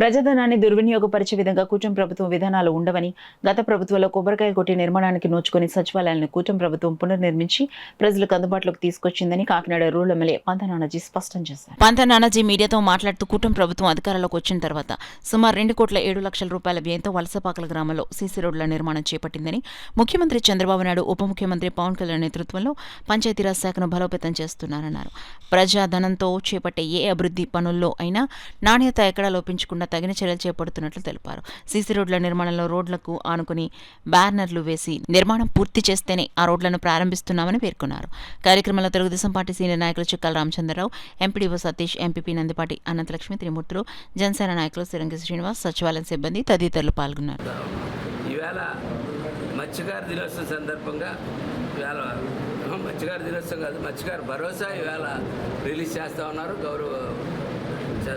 ప్రజాధనాన్ని దుర్వినియోగపరిచే విధంగా కూటమి ప్రభుత్వం విధానాలు ఉండవని, గత ప్రభుత్వంలో కొబ్బరికాయ కొట్టి నిర్మాణానికి నోచుకుని సచివాలయాలను కూటమి ప్రభుత్వం పునర్నిర్మించి ప్రజలకు అందుబాటులోకి తీసుకొచ్చిందని కాకినాడ రూరల్ ఎమ్మెల్యే పంత నానాజీ స్పష్టం చేశారు. పంత నానాజీ మీడియాతో మాట్లాడుతూ కూటమి ప్రభుత్వం అధికారంలోకి వచ్చిన తర్వాత సుమారు 2,07,00,000 రూపాయల వ్యయంతో వలసపాకల గ్రామంలో సీసీ రోడ్ల నిర్మాణం చేపట్టిందని, ముఖ్యమంత్రి చంద్రబాబు నాయుడు, ఉప ముఖ్యమంత్రి పవన్ కళ్యాణ్ నేతృత్వంలో పంచాయతీరాజ్ శాఖను బలోపేతం చేస్తున్నారన్నారు. ప్రజాధనంతో చేపట్టే ఏ అభివృద్ధి పనుల్లో అయినా నాణ్యత ఎక్కడా లోపించకుండా తగిన చర్యలు చేపడుతున్నట్లు తెలిపారు. సీసీ రోడ్ల నిర్మాణంలో రోడ్లకు ఆనుకుని బ్యానర్లు వేసి నిర్మాణం పూర్తి చేస్తేనే ఆ రోడ్లను ప్రారంభిస్తున్నామని పేర్కొన్నారు. కార్యక్రమంలో తెలుగుదేశం పార్టీ సీనియర్ నాయకులు చిక్కాల రామచంద్రరావు, ఎంపీడీఓ సతీష్, ఎంపీపీ నందిపాటి అనంతలక్ష్మి, త్రిమూర్తులు, జనసేన నాయకులు సిరంగి శ్రీనివాస్, సచివాలయం సిబ్బంది తదితరులు పాల్గొన్నారు. మత్స్యకార దినోత్సవం సందర్భంగా ఇవాళ మత్స్యకార దినోత్సవం కాదు, మత్స్యకార భరోసా ఇవాళ రిలీజ్ చేస్తూ ఉన్నారు గౌరవ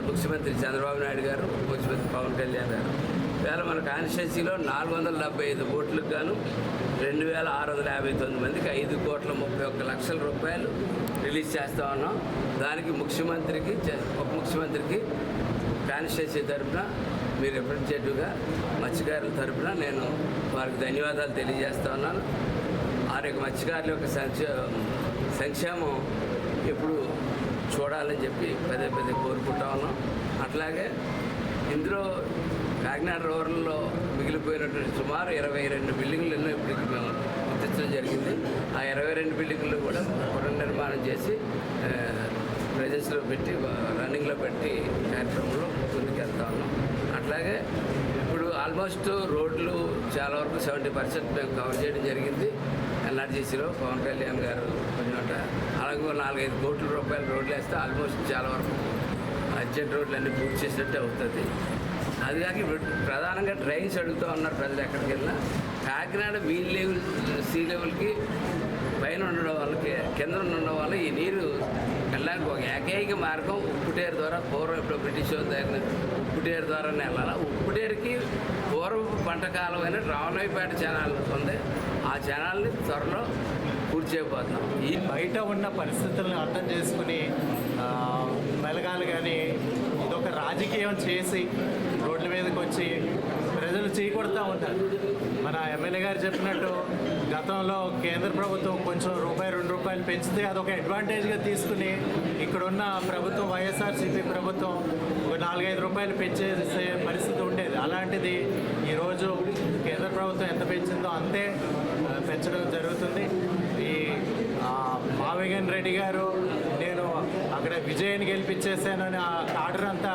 ముఖ్యమంత్రి చంద్రబాబు నాయుడు గారు, ముఖ్యమంత్రి పవన్ కళ్యాణ్ గారు. ఇవాళ మన కాన్స్టిట్యున్సీలో 475 కోట్లకు గాను 2,659 మందికి 5,31,00,000 రూపాయలు రిలీజ్ చేస్తూ ఉన్నాం. దానికి ముఖ్యమంత్రికి, ఉప ముఖ్యమంత్రికి కాన్స్టిట్యున్సీ తరఫున, మీరు రిప్రజెంటేటివ్గా మత్స్యకారుల తరఫున నేను వారికి ధన్యవాదాలు తెలియజేస్తూ ఉన్నాను. వారి యొక్క మత్స్యకారుల యొక్క సంక్షేమం ఎప్పుడు చూడాలని చెప్పి పదే పదే కోరుకుంటా ఉన్నాం. అట్లాగే ఇందులో కాకినాడ రూరల్లో మిగిలిపోయినటువంటి సుమారు 22 బిల్డింగులు ఎన్నో ఇప్పటికి మేము గుర్తించడం జరిగింది. ఆ 22 బిల్డింగులు కూడా పునర్నిర్మాణం చేసి ప్రజెన్స్లో పెట్టి, రన్నింగ్లో పెట్టి కార్యక్రమంలో ముందుకెళ్తా ఉన్నాం. అట్లాగే ఇప్పుడు ఆల్మోస్ట్ రోడ్లు చాలా వరకు 70% మేము కవర్ చేయడం జరిగింది. ఎన్ఆర్జీసీలో పవన్ కళ్యాణ్ గారు కొంచెం అలాగే 4-5 కోట్ల రూపాయల రోడ్లు వేస్తే ఆల్మోస్ట్ చాలా వరకు అర్జెంట్ రోడ్లు అన్నీ పూర్తి చేసినట్టే అవుతుంది. అది కాక ఇప్పుడు ప్రధానంగా డ్రైన్స్ అడుగుతూ ఉన్నారు ప్రజలు ఎక్కడికి వెళ్ళినా. కాకినాడ మీన్ లెవెల్, సీ లెవెల్కి పైన ఉండడం వాళ్ళకి, కింద ఉండడం వల్ల ఈ నీరు వెళ్ళడానికి ఒక ఏకైక మార్గం ఉప్పుటేరు ద్వారా, పూర్వం ఇప్పుడు బ్రిటిష్ దగ్గర ఉప్పుటేరు ద్వారానే వెళ్ళాలి. ఉప్పుటేరుకి పూర్వపు పంట కాలమైన రామనాయపేట ఛానల్ ఉంది. ఆ ఛానల్ని త్వరలో పూర్తి చేయబోతున్నాం. ఈ బయట ఉన్న పరిస్థితులను అర్థం చేసుకుని మెలగాలి, కానీ ఇదొక రాజకీయం చేసి రోడ్ల మీదకి వచ్చి ప్రజలు చీకొడతా ఉంటారు. మన ఎమ్మెల్యే గారు చెప్పినట్టు గతంలో కేంద్ర ప్రభుత్వం కొంచెం ₹2 పెంచితే అదొక అడ్వాంటేజ్గా తీసుకుని ఇక్కడున్న ప్రభుత్వం, వైఎస్ఆర్సీపీ ప్రభుత్వం, ఒక ₹4-5 పెంచేసే పరిస్థితి ఉండేది. అలాంటిది ఈరోజు కేంద్ర ప్రభుత్వం ఎంత పెంచిందో అంతే పెంచడం జరుగుతుంది. ఈ మావిగన్ రెడ్డి గారు నేను అక్కడ విజయాన్ని గెలిపించేసానని ఆ ఆర్డర్ అంతా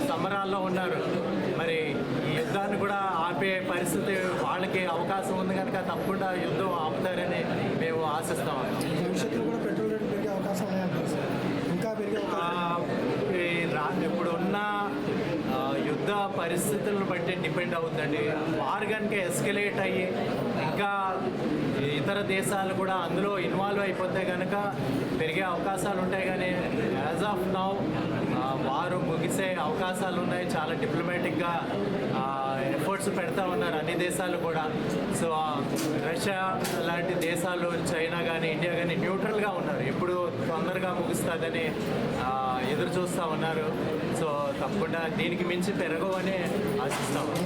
సంబరాల్లో ఉన్నారు. మరి ఈ యుద్ధాన్ని కూడా ఆపే పరిస్థితి వాళ్ళకి అవకాశం ఉంది కనుక తప్పకుండా యుద్ధం ఆపుతారని మేము ఆశిస్తాం. ఇప్పుడు ఉన్న యుద్ధ పరిస్థితులను బట్టి డిపెండ్ అవుతుందండి. వార్ కనుక ఎస్కలేట్ అయ్యి ఇంకా ఇతర దేశాలు కూడా అందులో ఇన్వాల్వ్ అయిపోతే కనుక పెరిగే అవకాశాలు ఉంటాయి. కానీ యాజ్ ఆఫ్ నౌ వారు ముగిసే అవకాశాలు ఉన్నాయి. చాలా డిప్లొమాటిక్గా ఎఫర్ట్స్ పెడతా ఉన్నారు అన్ని దేశాలు కూడా. సో రష్యా లాంటి దేశాలు, చైనా కానీ, ఇండియా కానీ న్యూట్రల్గా ఉన్నారు. ఎప్పుడు తొందరగా ముగుస్తుందని ఎదురు చూస్తూ ఉన్నారు. సో తప్పకుండా దీనికి మించి పెరగవని ఆశిస్తాము.